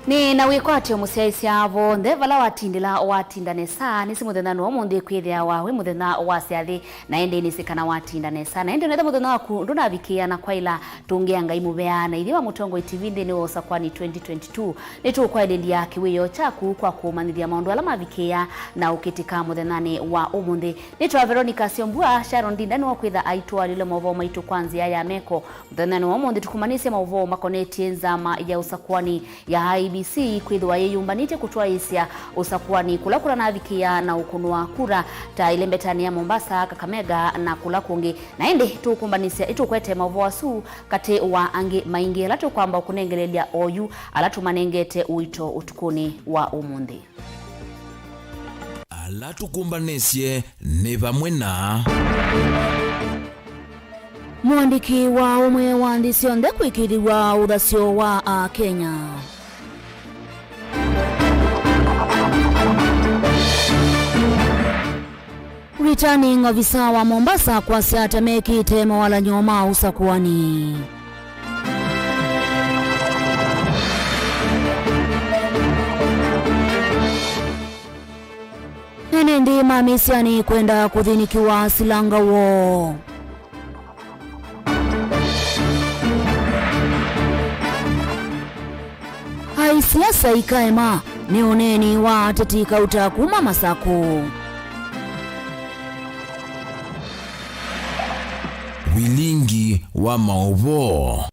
Ni na wikwatio musiaisia avo ndevala watindila watindanesa nisi muthenya no mundi kwithia wawe muthenya wa ciathi na ende ni sikana watindanesa na ende netha muthenya waku nduna vikia na kwaila tungia ngai mubeana ithiwa mutongo TV ndi ni wosa kwani 2022 ni tukwailelia kiwiyo chaku kwa kumanithia maundu ala mavikia na ukitika muthenani wa umundi ni twa Veronicah SYOMBUA Sharon Ndindani wa kwitha aitwa lile Mauvoo maitu kwanzia ya meko muthenya wa umundi tukumanisia Mauvoo makonetie nzama ya usakwani ya IBC kwithwa yeyumbanite kutwa isia usakwani kula na vikia na ukunua kura ta ile mbetani ya Mombasa, Kakamega na kula kungi na ende tukumbanisia itukwete Mauvoo asu kate wa angi maingi alatu kwamba ukunengelelia oyu alatu manengete uito utukuni wa umundi alatu kumbanesie ni vamwe na mwandiki wa umwe wa ndisionde kwikiriwa uthasio wa Kenya. Returning officer wa Mombasa kwa siata meki tema wala nyoma usakuani. Nenendi mamisiani kwenda kuthinikiwa silanga wo. Hai siasa ikaema ni uneni wa tetika utakuma Masako. Vilingi wa Mauvoo.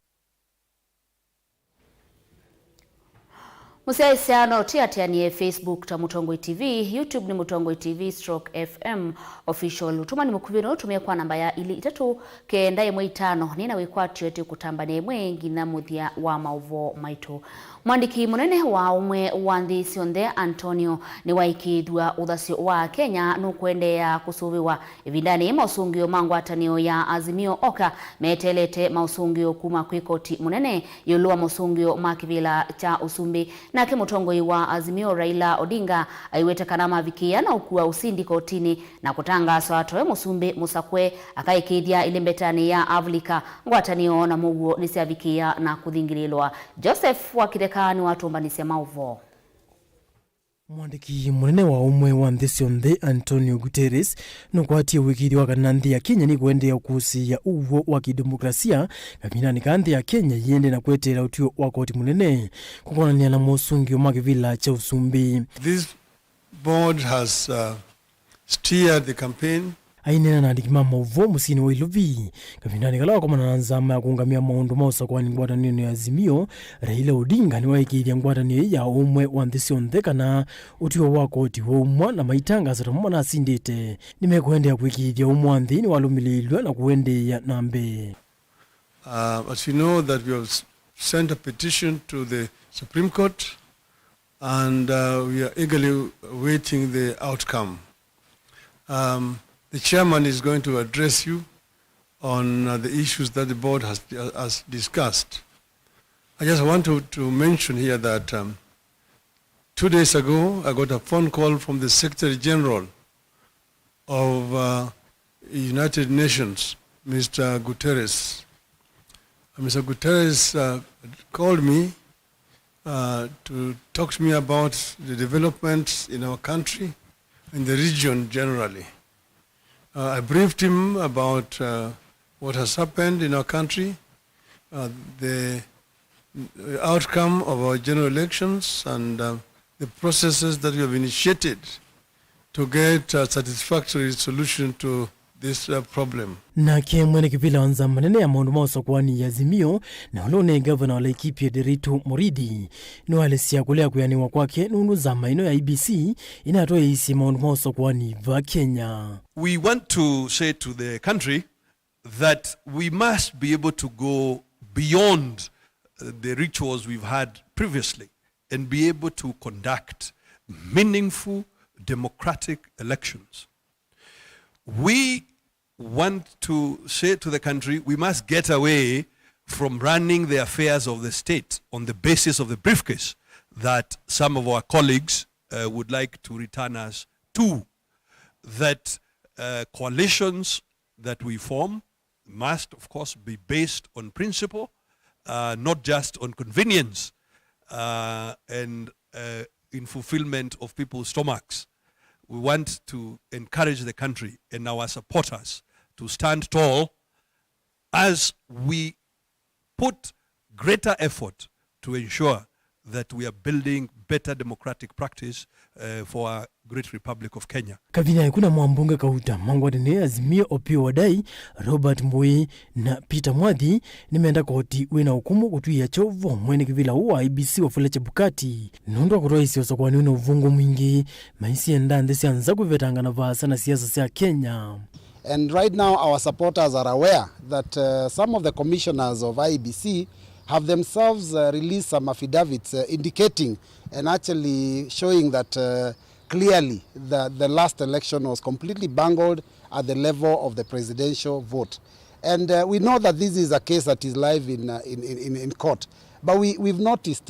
Musiaisiano tiatianie Facebook ta Mutongoi TV, YouTube ni Mutongoi TV /FM official. Utuma ni mukuvino utumia kwa namba ya ili itatu kenda yemwe 5 nina wikwatio eti kutambane mwengi na muthia wa Mauvoo maitu. Mwandiki munene wa umwe wa ndisionde Antonio ni waikithwa uthasio wa Kenya nukwendea kusuviwa ivindani mausungio mangwatanio ya Azimio Oka metelete mausungio kuma kwikoti munene yolua mausungio makivila cha usumbi na kimutongoi wa Azimio Raila Odinga aiwete kanama vikia na ukua usindi kotini na kutanga swatoe musumbi musakwe akaikithia ile mbetani ya Afrika ngwatanio na Mauvoo nisia vikia na kuthingililwa. Joseph wa Kidekani watu mbanisia Mauvoo. Mwandiki munene wa umwe wa ndisionde Antonio Guterres nukwatia wikiri wa kananthi ya Kenya ni kuendea ukusi ya uvo wa kidemokrasia kabinani kanthi ya Kenya yende na kwetera utio wa koti munene kukonania na musungio makivila cha usumbi. This board has steered the campaign. Ainena na ndikima Mauvoo musini wa iluvi kabinani kalawa kwa mananzama ya kuungamia maundu mausa kwa ngwatanio ya Azimio. Raila Odinga ni waikithia ngwatanio ya umwe wa ndisionde kana utio wa koti wa umwa na maitanga satamwa na asindite nimekuendea kwikithia umwa nthini walumililwa na kuendea nambe. As you know that we have sent a petition to the Supreme Court and we are eagerly awaiting the outcome. The chairman is going to address you on the issues that the board has discussed. I just want to mention here that 2 days ago, I got a phone call from the Secretary General of United Nations, Mr. Guterres. Mr. Guterres called me to talk to me about the developments in our country and the region generally. I briefed him about what has happened in our country, the outcome of our general elections and the processes that we have initiated to get a satisfactory solution to this problem. Na mwene kivila wanza manene ya maundu mausa kwani ya Azimio na ulone governor wala ikipi ya Deritu Moridi ni wale siya kulea kuyaniwa kwake nunu za maino ya IBC inatoa isi maundu mausa kwani va Kenya. We want to say to the country that we must be able to go beyond the rituals we've had previously and be able to conduct meaningful democratic elections. We want to say to the country, we must get away from running the affairs of the state on the basis of the briefcase that some of our colleagues would like to return us to. That coalitions that we form must, of course, be based on principle, not just on convenience. and in fulfillment of people's stomachs. We want to encourage the country and our supporters to stand tall as we put greater effort to ensure that we are building better democratic practice for our great Republic of Kenya. Kavina kuna mwambunge kauta mangwadene Azimio Opiyo Wadai, Robert Mbui na Peter Mwadhi nimeenda koti wina hukumu kutuia chovo mwene kivila uwa IBC wafule Chebukati. Nundu wa kutoa isi wasakwani wina uvungu mwingi maisi enda ndesi anza kuvetanga na vasa na siasa sia Kenya. And right now our supporters are aware that some of the commissioners of IBC have themselves released some affidavits indicating and actually showing that clearly the last election was completely bungled at the level of the presidential vote. And we know that this is a case that is live in court. But we've noticed,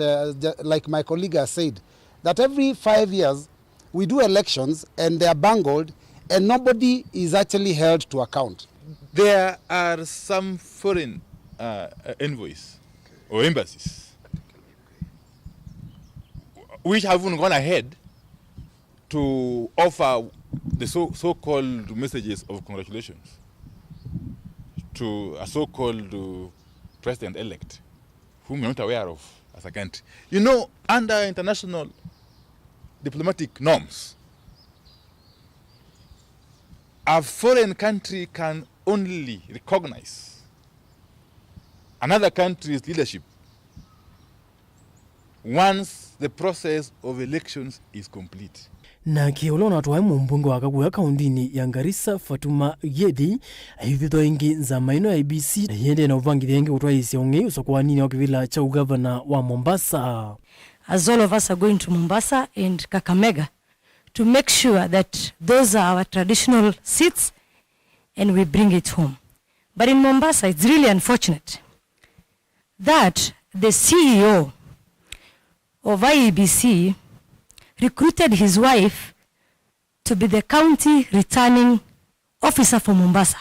like my colleague has said, that every 5 years we do elections and they are bungled and nobody is actually held to account. There are some foreign envoys or embassies which haven't gone ahead to offer the so-called messages of congratulations to a so-called president-elect whom we're not aware of as a country. You know, under international diplomatic norms, a foreign country can only recognize another country's leadership once the process of elections is complete. Na kiolona watu waimu mbunge wa Kaguya kaundini ya Garissa Fatuma Yedi ahivito ingi za maino ya IBC na yende na uvangi yengi kutoa isi onge usokuwa nini wakivila cha ugavana wa Mombasa. As all of us are going to Mombasa and Kakamega to make sure that those are our traditional seats and we bring it home. But in Mombasa, it's really unfortunate that the CEO of IEBC recruited his wife to be the county returning officer for Mombasa.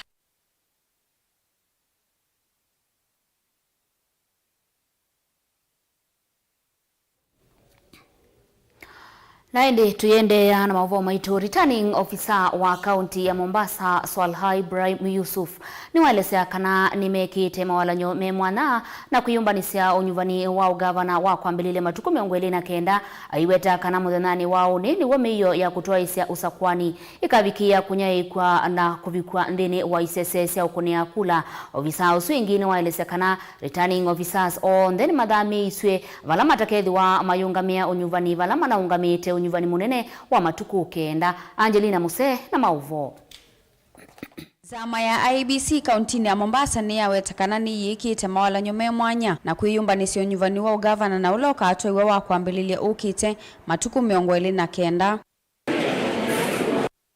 Naende tuyende na Mauvoo maitu. Returning officer wa kaunti ya Mombasa Swalha Ibrahim Yusuf ni waelezea kana nimekite mawalanyo memwana na kuyumbanisia unyuvani wao gavana wa kwambilile matuku miongweli na kenda aiweta kana mudhanani wao nini wameyo ya kutoa isia usakwani ikavikia kunyaikwa na kuvikwa ndini wa ISSS ya ukunia kula ofisa usuingi ni waelezea kana returning officers on then madhami iswe valama takedhi wa mayungamia unyuvani valama na ungamite unyuvani munene wa matuku kenda. Angelina Muse na Mauvoo. Zama ya IBC kauntini ya Mombasa ni ya wetakana ni yikite mawala nyume mwanya na kuyumbanisi unyuvani wa ugavana na uloka atoi wa kuambililia ukite matuku miongweli na kenda.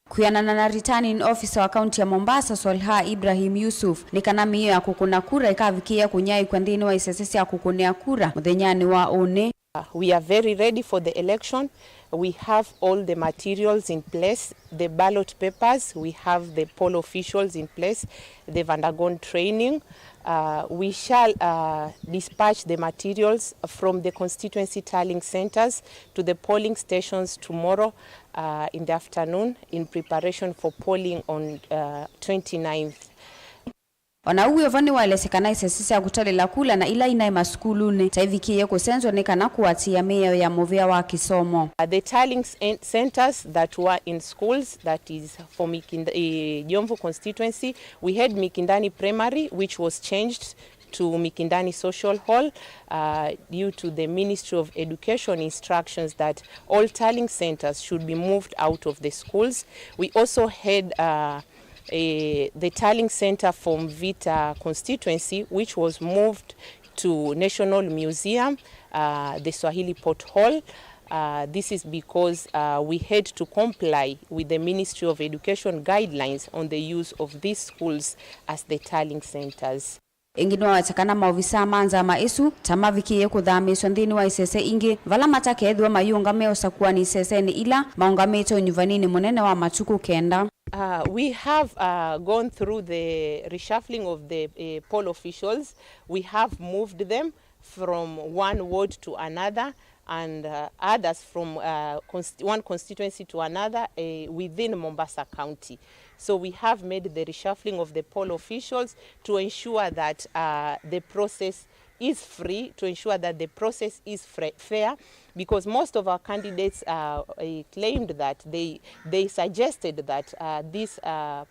Kuyanana na returning officer wa kaunti ya Mombasa Swalha Ibrahim Yusuf ni kana miyo ya kukuna kura ikavikia kunyai kwa ndini wa ISSS ya kukunia kura mudhenyani wa une. We are very ready for the election. We have all the materials in place, the ballot papers, we have the poll officials in place, they've undergone training. We shall dispatch the materials from the constituency tallying centers to the polling stations tomorrow in the afternoon in preparation for polling on 29th. Ona uwe vani waelesekana ISSS ya kutalila kula na ila ina maskulune taivikie kusenzo nekana kuatia meyo ya movia wa kisomo. The tallying centers that were in schools, that is for Jomvu constituency, we had Mikindani Primary, which was changed to Mikindani Social Hall due to the Ministry of Education instructions that all tallying centers should be moved out of the schools. We also had the tallying center from Vita constituency, which was moved to National Museum, the Swahili Port Hall. This is because we had to comply with the Ministry of Education guidelines on the use of these schools as the tallying centers. Ingino watakana maofisa manza maisu tama vikiye kudhamiswa ndini wa ISSS ingi vala matake edwa mayungame osakuwa ni ISSS ni ila maungameto unyuvanini munene wa matuku kenda. We have gone through the reshuffling of the poll officials. We have moved them from one ward to another, and others from one constituency to another within Mombasa County. So we have made the reshuffling of the poll officials to ensure that the process is free, to ensure that the process is fair, because most of our candidates claimed that they suggested that these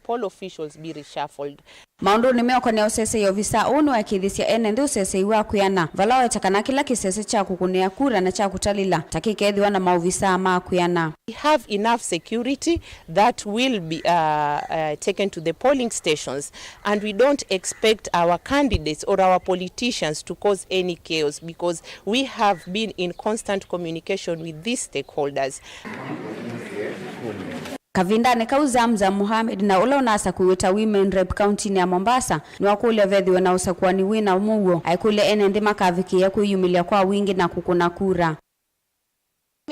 poll officials be reshuffled. Maundu ni meo kone usese yovisa unu ya kithisia ene usese iwa kuyana valawa etakana kila kisese cha kukunea kura na cha kutalila takike edhiwa na mauvisa ama kuyana. We have enough security that will be taken to the polling stations, and we don't expect our candidates or our politicians to cause any chaos, because we have been in constant communication with these stakeholders. Kavindane kauzamza Mohamed na ula unasa kuyuta Women Rep County ya Mombasa ni wakule vedhi wana usakuwa ni wina Mauvoo haikule ene ndima kaviki ya kuyumilia kwa wingi na kukuna kura.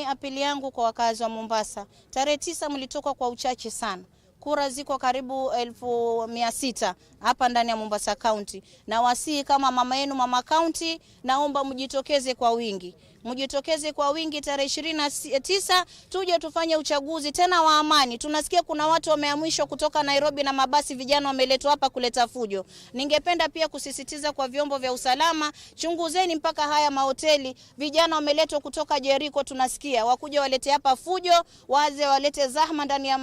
Apili yangu kwa wakazi wa Mombasa, tarehe 9 mlitoka kwa uchache sana. Kura ziko karibu 1600 hapa ndani ya Mombasa County, na wasii kama mama yenu Mama County, naomba mjitokeze kwa wingi. Mjitokeze kwa wingi tarehe 29 tuje tufanye uchaguzi tena wa amani. Tunasikia kuna watu wameamrishwa kutoka Nairobi na mabasi, vijana wameletwa hapa kuleta fujo. Ningependa pia kusisitiza kwa vyombo vya usalama, chunguzeni mpaka haya mahoteli. Vijana wameletwa kutoka Jericho, tunasikia wakuja walete hapa fujo, waze walete zahma ndani ya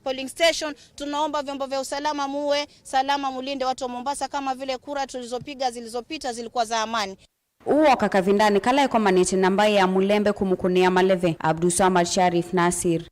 polling station. Tunaomba vyombo vya usalama muwe salama, mulinde watu wa Mombasa kama vile kura tulizopiga zilizopita zilikuwa za amani. Uwa kakavindani kala kwa maniti nambaye ya mulembe kumukunia maleve Abdulswamad Sharif Nasir.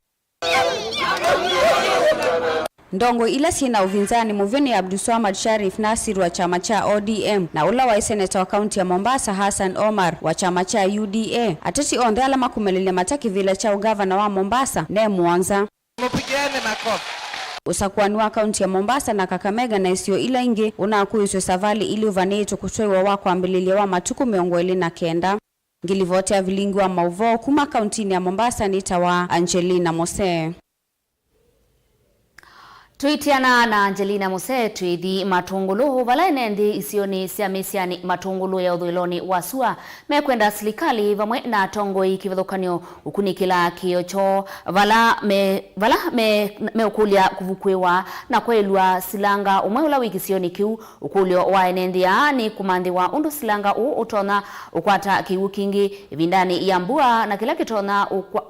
Ndongo ila sina uvinzani muvini Abdulswamad Sharif Nasir wa chama cha ODM na ula wa seneta wa kaunti ya Mombasa Hassan Omar wa chama cha UDA. Atati onde alama kumelele mataki vile cha ugavana wa Mombasa ne Mwanza. Mupigane makofi. Usakuani wa kaunti ya Mombasa na Kakamega na isio ila ingi unakuiswe savali ili uvaneto kutoiwa wako ambililia wa matuku miongo 29. Ngilivote ya Vilingi wa Mauvoo kuma kauntini ya Mombasa nitawa Angelina Mose. Tuitiana na Angelina Mose tuithi matungulu valaenendi isioni siamesiani matungulu ya udhuiloni wasua mekwenda serikali vamwe na tongo ikivithukanio ukunikila kiocho vala ukulia kuvukwewa na kwelwa silanga umwe ula wiki sioni kiu ukulio waenendi yaani kumandhiwa undu silanga utona ukwata kiu kingi evindani ya mbua na kila kitona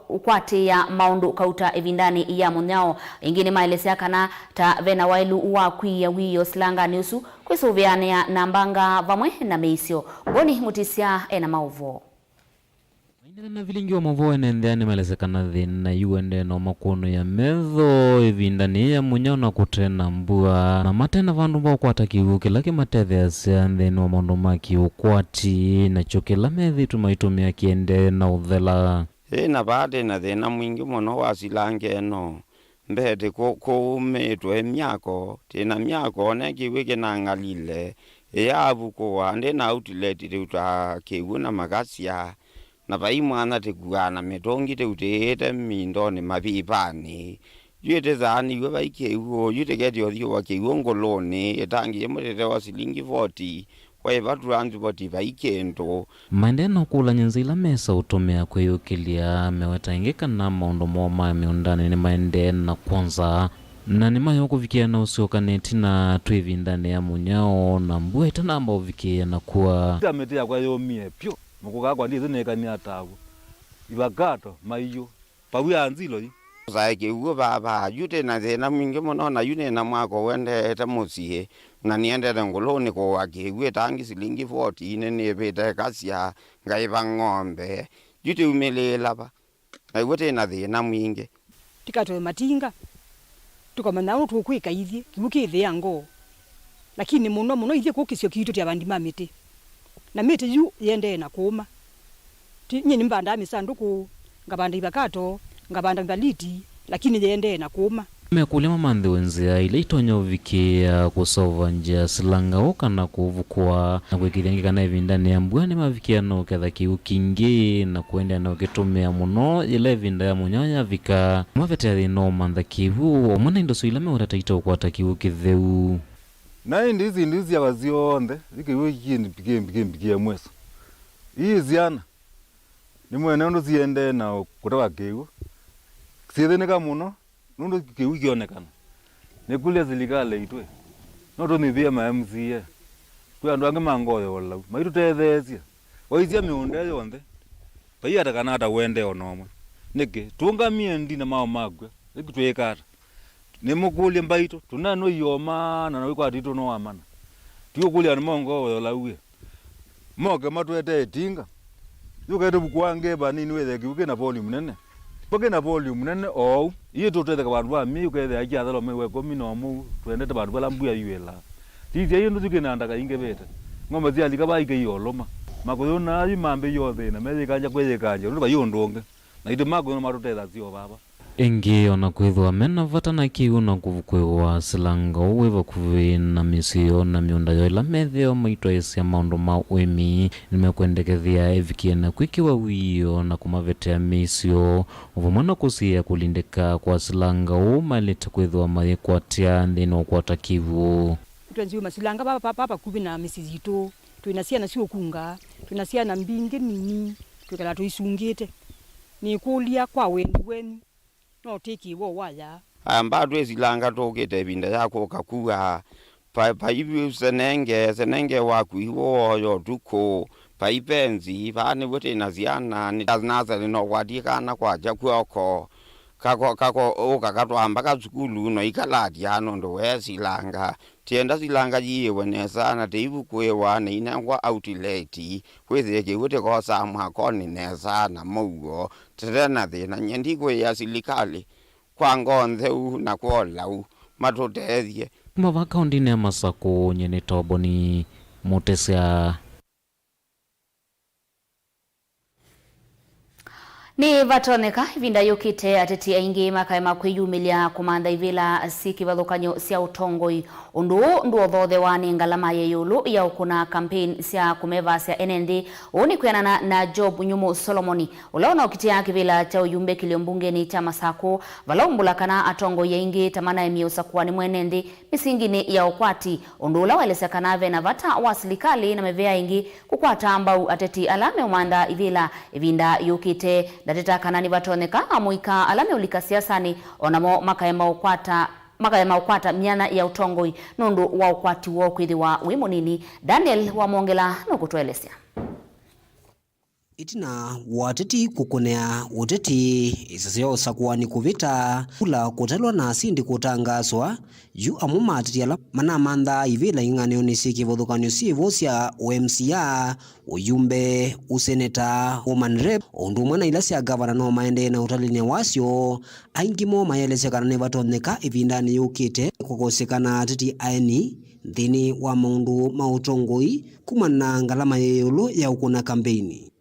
ukwate ya maundu kauta evindani ya munyao ingini maelesea kana ta vena wailu wa kuia wiyo silanga niusu kwisuviania na mbanga vamwe na meisio boni mutisia ena Mauvoo. Na Vilingi wa Mauvoo enendeani malezekana thina yuende no makono ya metho evindani ya munyao na kutena mbua na matena vandu mbao kwa takiwu kila kimatethea siandhe no maundu maki ukwati na chokela methi tumaitumia kiende na uthela na baade na thina mwingi muno wa silange no mbete ko metwe myako tena myako ne kiwike na ngalile yabu ko ande na outlet uta kiuna magasia na bai mwana te kuana metongi te utete mindo ne mabibani yete zani we bai kiwo yete geti odio wa kiwongolone etangi yemete wa silingi 40 kwa vatu anzu boti baikendo mandeno kula nyanzila mesa utomea kweyukilia mewetangika na maundu moma miundani ni maende na kwanza na ni mayo kuvikia na usiokaneti na tuivindani ya munyao na mbue tana ambao vikia na kuwa ametea kwa yo mie pyo mukuka kwa ndizi nekani atabu ibagato maiyo pawi anzilo yi zaike ugo baba yute na thena mwingi muno na yune na mwako wende eta musie na niende ngoloni ko wakiwe tangi silingi 40 nene beta kasia ngaiba ng'ombe yute umelela ba na wote na thena mwingi tikatoe matinga tukamana no tukwika ithie kibuki ithe yango lakini muno ithie kukisio kitu tia bandi mamiti na miti yu yende na kuma nyini mbanda misanduku ngabanda ibakato ngabanda mbaliti lakini yende na kuma mekulema mande wenzea ile itonyo vikia kusova nje silanga oka na kuvukwa na kwikithengika na evindani ya mbua ni mavikia no ketha kiu kingi na kuenda na ukitumia muno ile vinda ya munyanya vika mavete thino mantha kiu omwana indo soila meurata ito kwata kiu kitheu na ndizi ya wazionde ikiwe kindi pikie mweso hii ziana ni mwene ndo ziende na kutoka kiu sithenika muno ndo kiu kionekana ni kule zilikale itwe no to ni thia ma MCA tu andu ange mangoyo wala maitu tethesia waizia miunde yonthe pai atakana ata wende onomwe niki tungamie ndi na mao magwe ikitwekata ni mukulie mbaito tunano yoma na wiko atito no amana tiyo kulia ni mongo wala uye moke matwete tinga yukaite bukwange banini wethe kiuke na volume nene poke na volume nene o iye tutete ka bantu bami ukethe akia thalo mewe komi no mu twendete bantu bala mbuya yuela tije iyo ndu tukinanda ka inge bete ngombe zia likaba ike yoloma makoyo na imambe yothe na meze kanja kweye kanja ndo bayondonge na ite makoyo matuteza zio baba Ingi ona kwithwa mena vatana kiu na kuvukwewa silanga uwe kuvi na misio na miunda yoila metheo maitwa isia maundu ma uimi nimekwendekethia evikie na kwikiwa wio na kumavetea misio uvumana kusia kulindika kwa silanga umaleta kwithwa maikwatia ndino kwata kivu tuanziwe masilanga papa kuvi na misizito tuinasia na sio kunga tuinasia na mbinge nini tukala tuisungite ni kulia kwa weni no tiki wo waya amba twezilanga tokete binda yako kakua pa ibi senenge waku iwo yo duko pa ipenzi vane wote naziana ni naza no wadika na kwa jakuoko kako okakatwa amba kazukulu no ikalati ano ndo wezilanga tienda zilanga yiwe nesana teibu kwewa na inangwa outlet kwezeke wote ko samwa koni nesana mugo tena thina nyendiko ya silikali kwa ngonthe na kwolau matutethie mava kaundini ya Masako nyene toboni mutesya ni vatoneka ivinda yukite ateti aingi makaema kwiyumilia kumanda ivila sikivathukanyo sia utongoi undu nduo thothe wani ngalama yeyulu ya ukuna campaign sia kumeva sia NND uni kwenana na Job Nyumu Solomoni ulaona ukitia kivila cha uyumbe kiliombungeni cha Masako valaumbula kana atongo yaingi tamana emiosa kuwani mwenendi misingini ya ukwati undu ula walesekanave na vata wasilikali na mevea ingi kukwata ambau ateti alame umanda ivila ivinda yukite dateta kanani vatoneka amuika alame ulika siasani onamo makaema ukwata miana ya utongoi nundu wa ukwati wo kwithiwa wi munini Daniel wamongela no kutwelesya itina wateti kukonea uteti isasio sakuani kuvita kula kutalwa na sindi kutangazwa yu amuma ateti ala manamanda ivila ing'aneo nisikivuthukanio sivo sia OMCA uyumbe useneta woman rep undu mwana ila sia gavana no maende na utalini wasio aingimo mayelesekana ne vatoneka ivindani yukite kukosekana ateti aeni nthini wa maundu mautongoi kumana ngalama yeyulu ya ukuna kampeni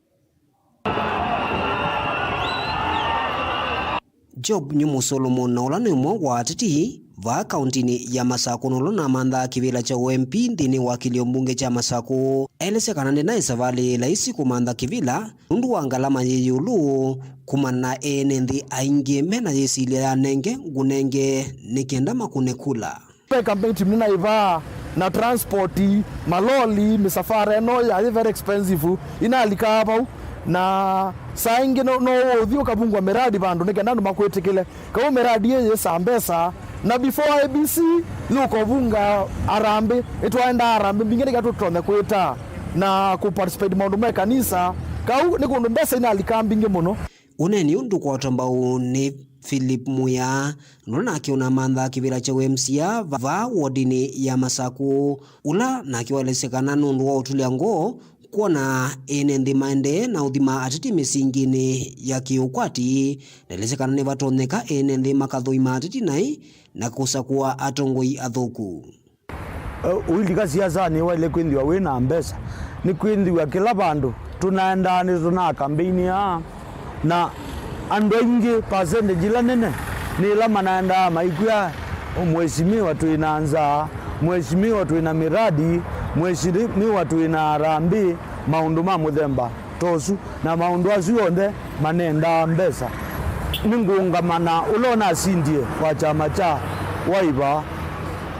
Job Nyumu Solomon na ulano umo wa ateti va kauntini ya Masako nolo na manda kivila cha OMP ndini wa kiliombunge cha Masako elese kanande na isavali laisi kumanda kivila nundu wa ngalama yeyulu kumana enendi aingi mena yesilia ya nenge ngunenge nikienda makunekula campaign team nina iva na transporti maloli misafara no ya very expensive ina alikaba na saingi no thio kabungwa miradi bandu nikenda ndu makwetikile ka miradi ye sambesa na before ABC luko bunga arambe etwaenda arambe bingine gatutone kwita na ku participate maundu me kanisa ka nikundu mbesa ina alikambinge muno uneni undu kwa tambau ni Philip Muya nona akiona manda kivila cha OMCA va wodini ya Masako ula na kiwalesekana nundu wa utulia ngo kuona enendi maende na udhima atiti misingini ya kiukwati nelesekana ne vatoneka enendi makathoima atiti nai na kusakuwa atongoi athuku uilika siasa ni wale kwindiwa wina mbesa ni kwindiwa kila bandu tunaenda ni tuna kampeni ya na ando ingi percentage ila nene ni la manaenda maikuya mheshimiwa tuinaanza mheshimiwa tuina miradi mheshimiwa tuina rambi maundu ma muthemba tosu na maundu asu yonde manenda mbesa ningungamana ulona asindie kwa chama cha waiva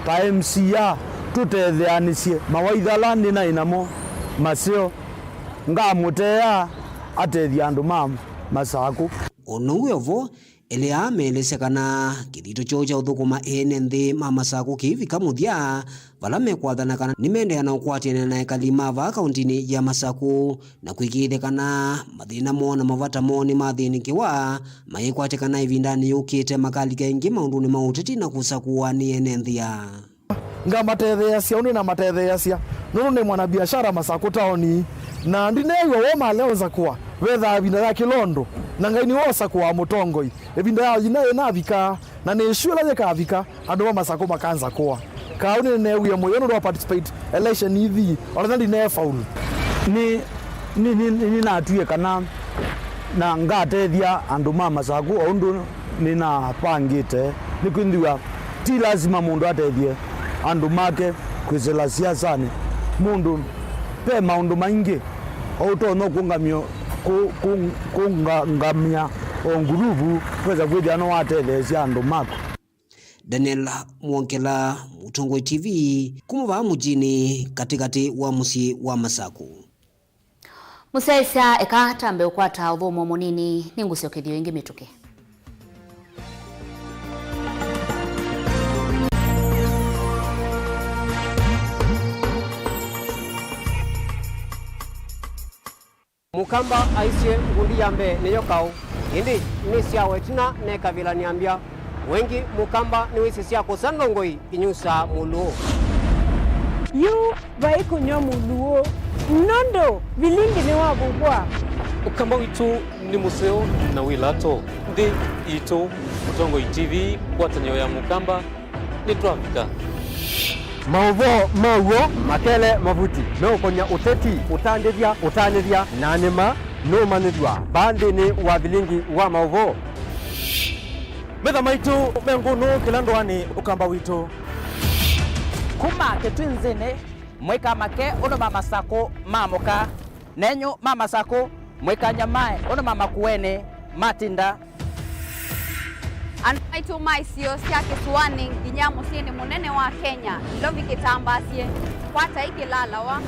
pa MCA tutetheanisie mawaithalandi na inamo masio ngamutea atethia andu ma Masaku. Onuwevo ele amelesekana kithito cho cha uthukuma ene nthi ma Masaku kivika muthia vala mekwathana nimendeana ukwatiana na ekalima va kauntini ya Masaku na kwikithekana mathina mona mavata moni mathinikiwa maikwatikana ivindani yukite makali kaingi maunduni mauteti na kusakua ni ene nthia ngamatethea cia uni na matethea cia nunu ni mwana biashara Masaku taoni na ndineyo woma leo zakwa wetha vinda ya Kilondo na ngaini wosa kwa Mutongoi evinda ya inayo navika na neshula je kavika andu wa Masaku makanza kwa kauni ne uya moyo ndo participate election hivi ona ndi ne faul ni natuye kana na ngatethia andu ma Masaku ondu ni na pangite ni kwindiwa ti lazima mundu atethie andu make kwizela siasani mundu pe maundu maingi autono kungamio kungamia onguruvu kweza kwithia no watethesia andu mako. Daniel Mwonkela, Mutongoi TV, kumuva mujini katikati wa musi wa Masaku. Musaisa ekatambe ukwata uthumo munini ningusio kithio ingi mituke. Mukamba aisye ngundi yambe niyo kau indi ni cia wetina ne kavila niambia wengi mukamba ni wisi cia kusandongoi inyusa muluo yu vai kunyo muluo nondo Vilingi ni wabubwa ukamba witu ni museo na wilato ndi ito Mutongoi TV kwatanyo ya mukamba ni twafika Mauvoo makele mavuti no konya uteti utandithia nanima no manithwa bandini wa Vilingi wa Mauvoo metha maitu mengunu kilandwani ukamba witu kuma ketwinzine mweka make ono mama Sako mamoka nenyo mama Sako mweka nyamae ono mama kuene matinda Anaitu maisio sia kisuani nginyamo sieni munene wa Kenya lovi kitambasie kwata ikilala wa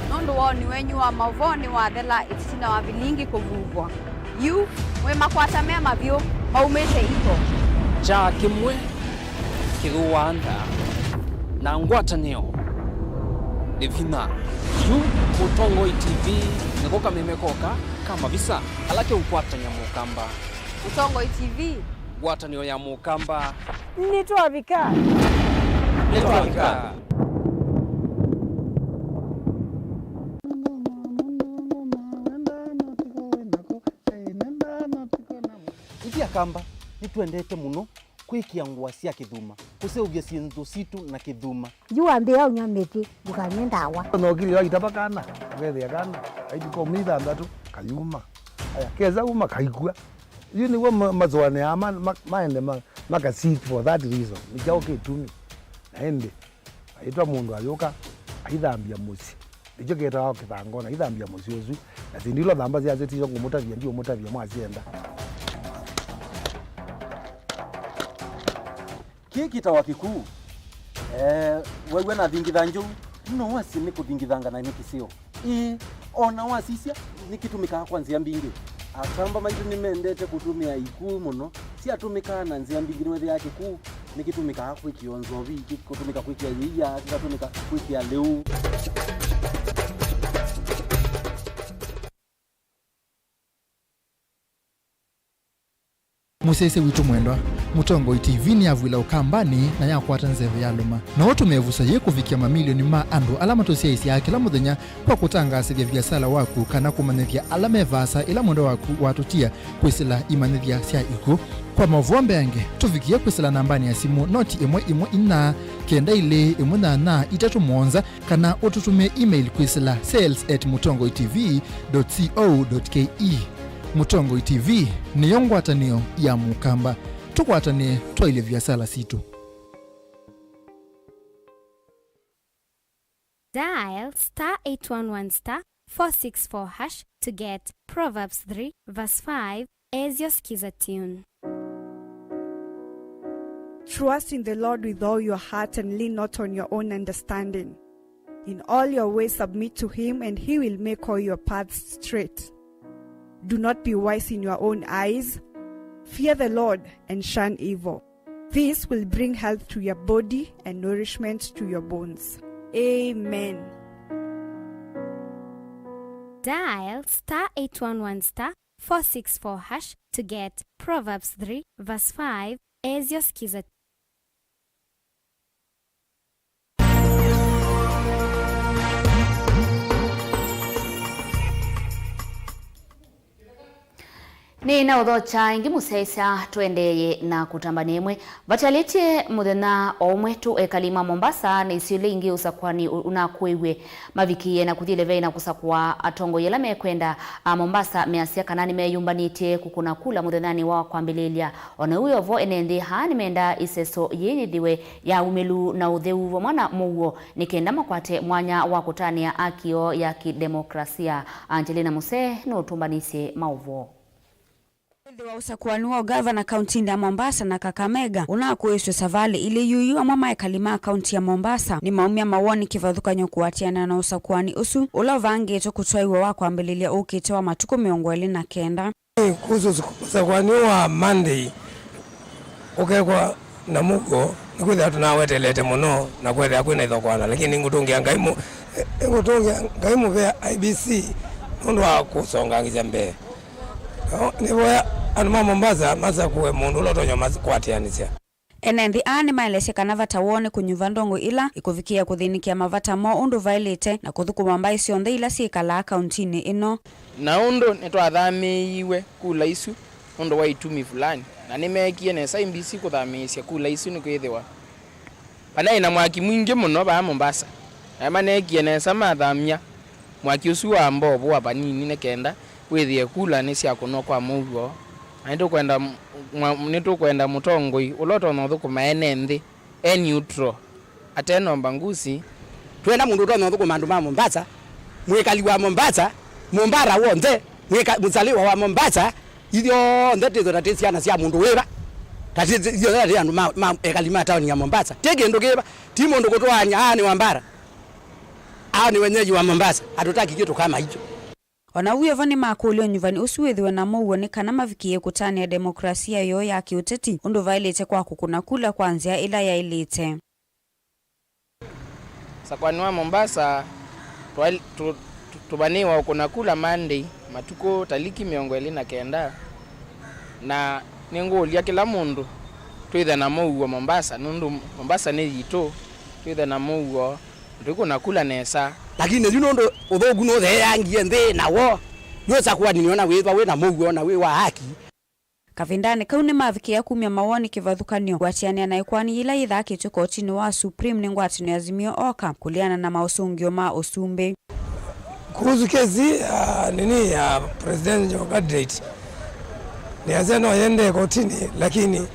nundu wao ni wenyu wa Mauvoo ni wa thela itisina wa Vilingi kuvuvwa yu wema kwata mema vyo maumete ito cha kimwe kiruanda na ngwatanio divina yu Mutongoi TV nikoka memekoka kama visa alake ukwata nyamukamba Mutongoi TV gwatanio ya mukamba nitwavika itia kamba nitwendete muno kwikia ngwa cia kithuma kuseugia cintu situ na kithuma yuambia unyameti bukanye ndawa no kili wa itabakana wethia kana aitiko mitha ndatu kayuma aya keza uma kaikua you ni wa mazwane ama maende maka seat for that reason nikao kitumi naende aitwa mundu ayoka aithambia musi ndicho ketao kithangona aithambia musi uzu na sindilo thamba cia zetizo ngumutavia ndio mutavia mwazienda kiki tawa kikuu wewe na thingitha nju no wasi ni kuthingithanga na nikisio ona wasisia nikitumika kwanzia mbingi atamba maitu nimendete kutumia ikuu muno si atumika na nzia mbingi wethe yake kuu nikitumika kwikionzo vi kutumika kwikia yia kikatumika kwikia leu musese witu mwendwa Mutongoi TV ni avwila ukambani na yakwata nzeve ya luma na otu mevusa ye kuvikia mamilioni ma andu alama tosia isi ya kila mudhenya kwa kutangasa vya vyasala waku kana kumanethia alama evasa ila mwendo waku watutia kwisila imanethia sia iku kwa Mauvoo yange tuvikia kwisila nambani ya simu noti imwe ina kenda ile imwe na itatu mwonza kana ututume email kwisila sales@mutongoitv.co.ke Mutongoi TV ni yongwatanio ya mukamba tukwatane twaile vyasala situ. Dial *811*464# to get Proverbs 3 verse 5 as your skiza tune. Trust in the Lord with all your heart and lean not on your own understanding. In all your ways submit to him, and he will make all your paths straight. Do not be wise in your own eyes. Fear the Lord and shun evil. This will bring health to your body and nourishment to your bones. Amen. Dial *811*464# to get Proverbs 3 verse 5 as your skiza. Ni na udhocha ingi museisa tuendeye na kutambanemwe vatalitie muthenya omwe tu ekalima Mombasa ni silingi usakwani unakwewe mavikie na kuthile na kusakwa atongo yela mekwenda Mombasa measia kanani meyumbanite kukuna kula muthenyani wa kwambililia ona uyo vo enende hani menda iseso yeyithiwe ya umelu na utheu vo mwana Mauvoo nikenda makwate mwanya wa kutania akio ya kidemokrasia. Angelina Muse no tumbanise Mauvoo. Wa usakuani wa gavana kaunti ya Mombasa na Kakamega unakueswe savali ili yuyu amama ekalima kaunti ya Mombasa ni maumia mawoni kivadhukanyo kuatiana na usakuani usu ulavange to kutwaiwa wa kwambililia ukitewa matuku 29 kuhusu usakuani wa Monday ukekwa na mugo nikuthia tunawetelete muno na kwethia kwina ithokwana lakini ngutungia ngaimu vya IBC mundu wa kusongangizia mbele nivoya anuma Mombasa masa kuwe mundu lotonyo kwatianisia enendi ani maelese kana vata wone kunyuva ndongo ila ikuvikia kuthinikia mavata mo undu vailite na kuthukuma mbai sionthe ila sikala kauntini ino na undu nitwathamiiwe kula isu undu wa itumi fulani na nimekie nesa MBC kuthamisya kula isu nikwithiwa pana ina mwaki mwingi muno ba Mombasa ama nekie nesa mathamia mwaki usu wa mbobo wa panini nekenda withie kula ni cia kuno kwa Mauvoo nitukwenda mutongoi uloto no thukuma enenthi neutral ateno mbangusi twenda mundu to thukuma andu ma Mombasa mwikali wa Mombasa Mombara wonde muzaliwa wa Mombasa ithio ndete tatisiana cia mundu wira tatithio thati andu ma ekalima town ya Mombasa tege ndukiba ti mundu kutwanya ani wambara ani wenyeji wa Mombasa hatutaki kitu kama hicho. Ona uyo vani makulio nyuvani usuwethiwe na Mauvoo ni kana mavikie kutania demokrasia yo ya kiuteti undu vailite kwa kukuna kula kwanzia ila ya ilite. Sakwani wa Mombasa tubaniwa kuna kula Monday matuko taliki 29 na ningulia kila mundu twithe na Mauvoo Mombasa nundu Mombasa ni yito twithe na Mauvoo ndikuna kula nesa lakini you ndo uthogu no the yangie nthi nawo yosa kwa niona withwa wina Mauvoo na wa haki kavindani kaune mavikia kumya mawoni kivadhukanio gwatiania na ikwani ila ithakitwe kotini wa Supreme ni ngwatini azimio oka kuliana na mausungio ma usumbe kuhusu kesi nini ya presidential candidate ni azeno yende kotini lakini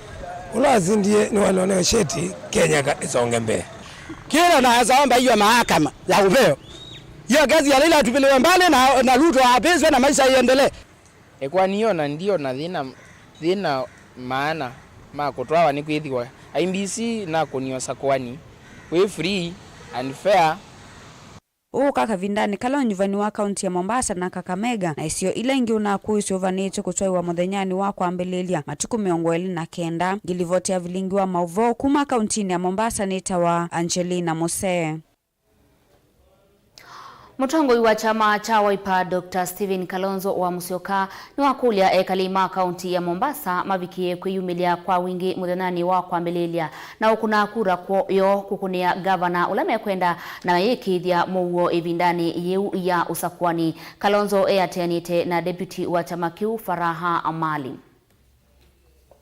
ulazindie ni walone sheti Kenya isonge mbele kila na azaomba hiyo mahakama ya upeo hiyo kazi ya Leila tupelewe mbali na Ruto apeswe na maisha iendelee ekwani yona ndio na thina maana makutwawa ni kwithiwa IBC na kunio sakwani we free and fair kaka vindani kala nyuvani wa kaunti ya Mombasa na Kakamega na isio ila ingi unakuisyo vanite kutwaiwa muthenyani wa kwambililia matuku 29 gilivoti ya Vilingi wa Mauvoo kuma kauntini ya Mombasa nitawa Angelina Muse. Mutongoi wa chama cha Wiper Dr. Stephen Kalonzo wa Musyoka ni wakulia ekalima kaunti ya Mombasa mavikie kwiyumilia kwa wingi muthenyani wa kwambililia na ukuna kura yo kukunia gavana ulame kwenda na yekithia Mauvoo evindani yeu ya usakwani. Kalonzo eatenite na deputy wa chama kiu Faraha Amali.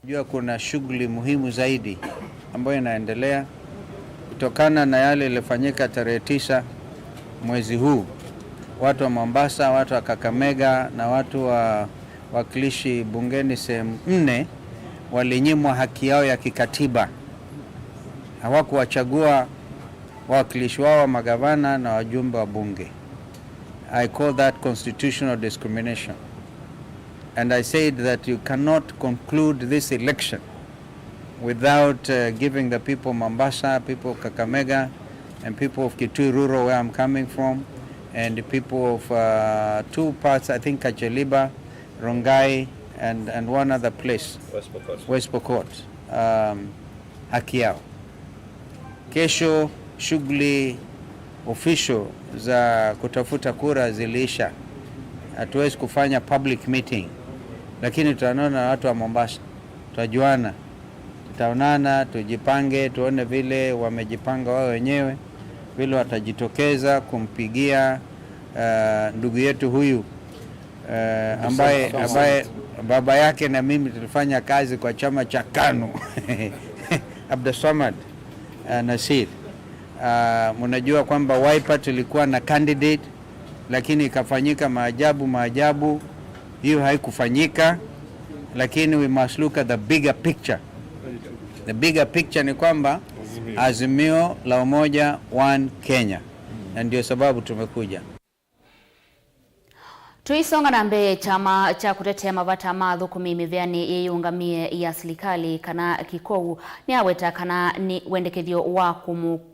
Jua kuna shughuli muhimu zaidi ambayo inaendelea kutokana na yale yaliyofanyika tarehe 9 mwezi huu. Watu wa Mombasa, watu wa Kakamega na watu wa wakilishi bungeni sehemu 4 walinyimwa haki yao ya kikatiba. Hawakuwachagua wawakilishi wao magavana na wajumbe wa bunge. I call that constitutional discrimination. And I said that you cannot conclude this election without giving the people Mombasa, people Kakamega, and people of Kitui Rural, where I'm coming from, and the people of 2 parts, I think Kacheliba, Rongai, and one other place, West Pokot, haki yao. Kesho shughuli official za kutafuta kura zilisha. Hatuwezi kufanya public meeting, lakini tutaonana na watu wa Mombasa, tutajuana, tutaonana, tujipange, tuone vile wamejipanga wao wenyewe, vile watajitokeza kumpigia ndugu yetu huyu ambaye baba yake na mimi tulifanya kazi kwa chama cha KANU Abdulsamad Nasir. Mnajua kwamba Wiper tulikuwa na candidate, lakini ikafanyika maajabu. Hiyo haikufanyika, lakini we must look at the bigger picture. The bigger picture ni kwamba Azimio la Umoja One Kenya, na ndio sababu tumekuja. Tuisonga na mbele. Chama cha kutetea mavata mathukumi mivyani yeyungamie ya serikali kana kikou ni aweta kana ni wendekethio wa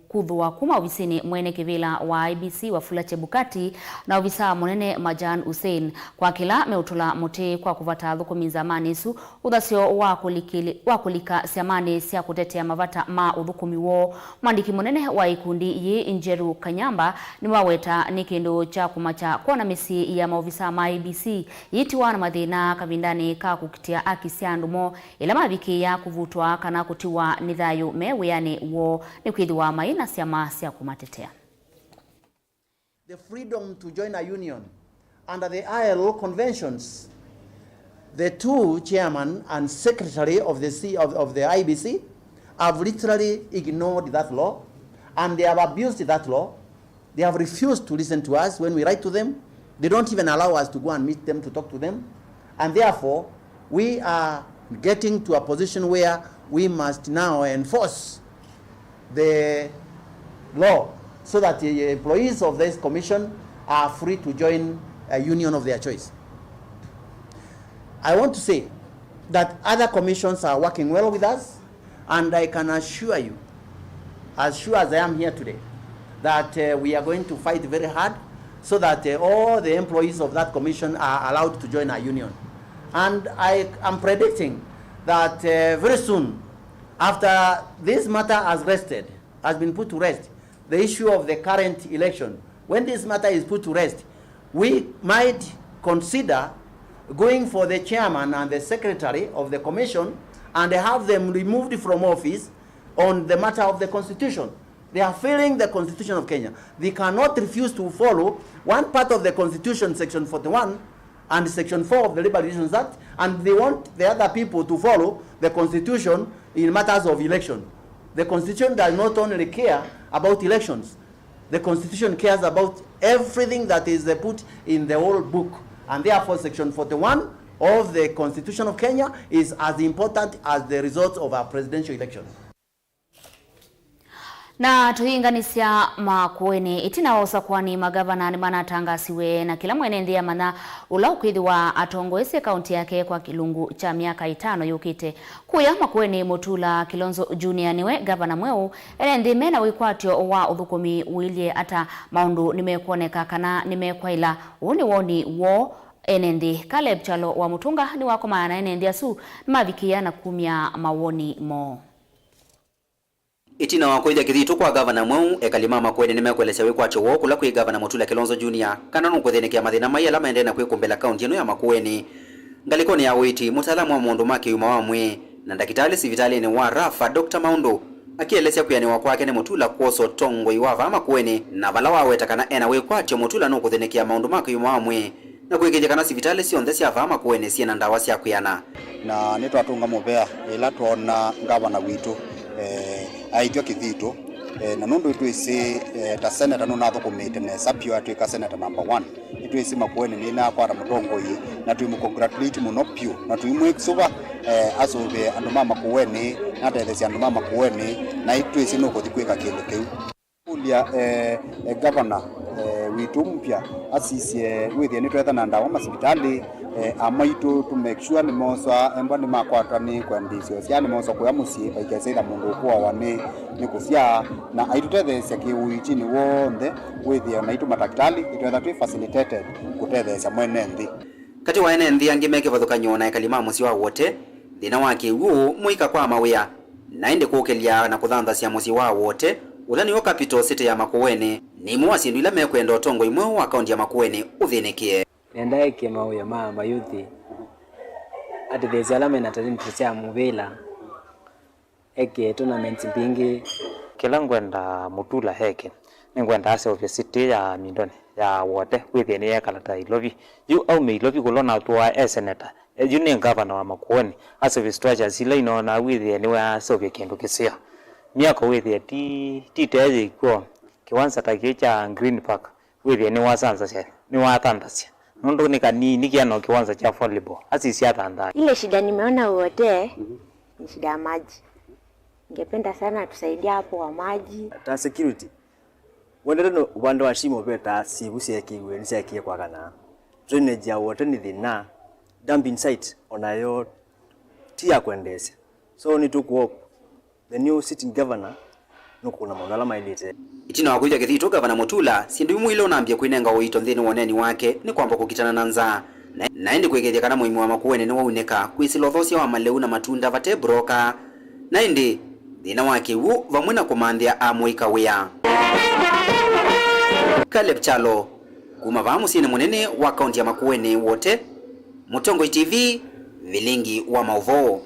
kuthwa kuma ofisini mwene kivila wa IBC Wafula Chebukati na ofisa munene Majan Hussein kwa kila meutula muti kwa kuvata thukumi zamani isu uthasio wa kulika siamani sia kutetea mavata ma uthukumi wo. Mwandiki munene wa ikundi yi Njeru Kanyamba ni waweta ni kindu cha kumacha kuona misi ya maofisa ma IBC yitiwa na mathina kavindani ka kukitia akisiandumo ila maviki ya kuvutwa kana kutiwa nithayo meweyani wo ni kwithiwa maina siama sia kumatetea. The freedom to join a union under the ILO conventions. The 2 chairman and secretary of the IBC have literally ignored that law, and they have abused that law. They have refused to listen to us when we write to them. They don't even allow us to go and meet them to talk to them. And therefore, we are getting to a position where we must now enforce the law so that the employees of this commission are free to join a union of their choice. I want to say that other commissions are working well with us, and I can assure you, as sure as I am here today, that we are going to fight very hard so that all the employees of that commission are allowed to join our union. And I am predicting that very soon, after this matter has been put to rest, the issue of the current election, when this matter is put to rest, we might consider going for the chairman and the secretary of the commission and have them removed from office on the matter of the constitution. They are failing the constitution of Kenya. They cannot refuse to follow one part of the constitution, section 41, and section 4 of the Labor Relations Act, and they want the other people to follow the constitution in matters of election. The constitution does not only care about elections. The constitution cares about everything that is put in the whole book, and therefore section 41 of the constitution of Kenya is as important as the results of our presidential election. Na tuhinganisya makueni itina osa kwani magavana ni manatangasiwe na kila mwene ndia mana ula ukwithiwa atongoese kaunti yake kwa kilungu cha miaka 5 yukite. Kuya makueni Mutula Kilonzo Junior niwe gavana mweu ndi mena wikwatio wa uthukumi wilie ata maundu nimekuoneka kana nimekwaila uni woni wo enendi Caleb Chalo wa Mutunga ni wako maana enendi asu mavikia na kumia mawoni mo. Itina wakoithia kithitu kwa gavana mweu ekalima makwene nimekwelesya wikwacho wo kula kwi gavana Mutula Kilonzo Junior kana nukuthinikia mathina mai ala maende na kwikumbela kaunti ino ya Makueni ngalikoni ya witi mutaalamu wa mundu make yuma wa mwe na ndakitali sivitali ni wa Rafa Dr. Maundo akielesya kuyani wa kwake ni Mutula kuoso tongo iwava Makueni na vala waweta kana ena wikwacho Mutula nukuthinikia maundu make yuma wa mwe na kwikithia kana sivitali sionthe cia va Makueni siena ndawa cia kuyana na nitwatunga muvea ila tuona gavana witu aitwa kithito na nundu itwisi ta senator no nathukumite ne sapio atwika senator number 1 itwisi Makueni ni na kwara mutongoi na twimu congratulate muno pio na twimu eksuba asube andu mama Makueni na tethesi andu mama Makueni na itwisi no kuthikwika kindu kiu ulia governor witu mpya asisi withia ni twetha na ndawa masipitali amaitu to make sure ni mosa emba ni makwata ni kwandisio cia ni mosa kwa musi baikesera mundu kwa wane ni kufia na aitutethecia kiuichi ni wonde withia na itu madaktari itwetha twi facilitated kutethecia mwene nthi kati wa ene nthi angi meke vathukanyo na ekalima musi wa wote thina wake uo muika kwa mawia na ende kukelia na kuthandhacia musi wa wote ulani wa capital city ya Makueni ni mwasindu ila mekwenda utongo imwe wa kaunti ya Makueni uthinikie nenda ke mauya mayuthi ati thezi alama na talent cia muvila eke tournament bingi kila ngwenda mutula heke ngwenda ase ofisity ya mindone ya wote withini ya kalata ilovi yu au me ilovi kulona twa senator yu ni governor wa Makueni ase vistraja sila inona withini wa sovye kindu kisia miako withie ti teje kwa kiwanza takicha Green Park withini wa sanza ni wa tandasia nondo ni kanini kiano kiwanza cha volleyball asisi atanda ile shida nimeona wote ni shida ya maji. Ningependa sana tusaidia hapo wa maji ta security wendeno upande wa shimo beta sibusie kiwe ni sekie kwa kana drainage ya wote ni thina dumping site onayo tia kuendesha so ni to coop the new sitting governor nukuna magala mailite itina wakuja kithito gavana Mutula sindu mwile onambia kuinenga uito nthini woneni wake ni kwamba kukitana na nza na indi kwegethia kana muimu wa Makueni ni wauneka kwisilothosia wa maleu na matunda vate broka na indi thina wake u vamwe na kumandhia amwika wia Caleb Chalo kuma vamusini munene wa kaunti ya Makueni wote Mutongo TV Vilingi wa Mauvoo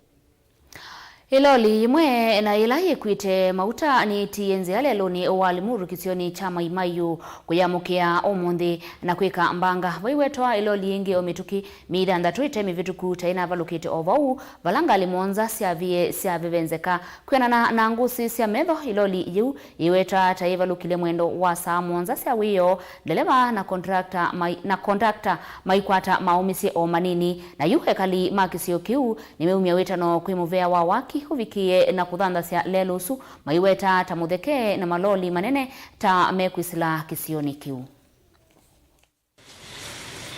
Iloli imwe na ilahi kwite mauta ni tienze ale loni walimuru kisioni cha maimayu kuyamukia omundi na kwika mbanga vaiwetwa iloli ingi omituki mida ndatwite mivituku taina valukite ovau valanga limonza sia vivenzeka kwenana na ngusi sia medho iloli yu iweta taiva lukile mwendo wa saa monza sia wiyo ndeleva na kontrakta maikwata maumisi o manini na yu hekali makisio kiu nimeumia wetano kuimuvea wa waki huvikie na kuthandhacia lelusu maiweta tamutheke na maloli manene ta mekwisila kisioni kiu